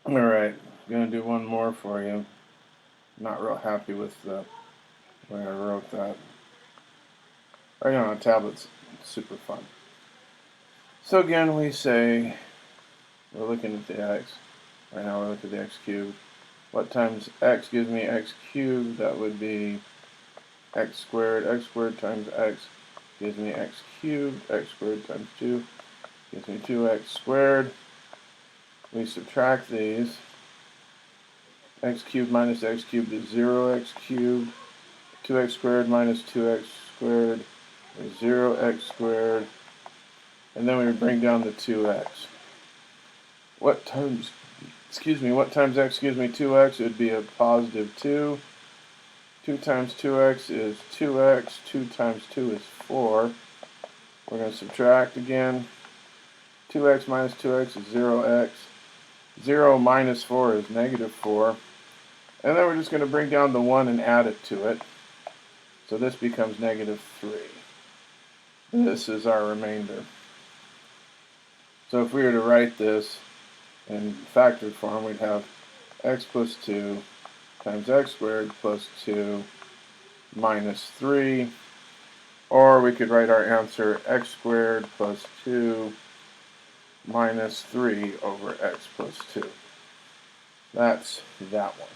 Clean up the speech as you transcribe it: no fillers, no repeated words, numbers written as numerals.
Alright, gonna do one more for you. Not real happy with the way I wrote that. Writing on a tablet's super fun. So again, we say we're looking at the x. Right now we're looking at the x cubed. What times x gives me x cubed? That would be x squared. X squared times x gives me x cubed. X squared times 2 gives me 2x squared. We subtract these. X cubed minus x cubed is 0x cubed. 2x squared minus 2x squared is 0x squared. And then we bring down the 2x. What times x gives me 2x? It would be a positive 2. 2 times 2x is 2x. 2 times 2 is 4. We're going to subtract again. 2x minus 2x is 0x. 0 minus 4 is negative 4. And then we're just going to bring down the 1 and add it to it. So this becomes negative 3. This is our remainder. So if we were to write this in factored form, we'd have x plus 2 times x squared plus 2 minus 3. Or we could write our answer x squared plus 2 minus 3 over x plus 2. That's that one.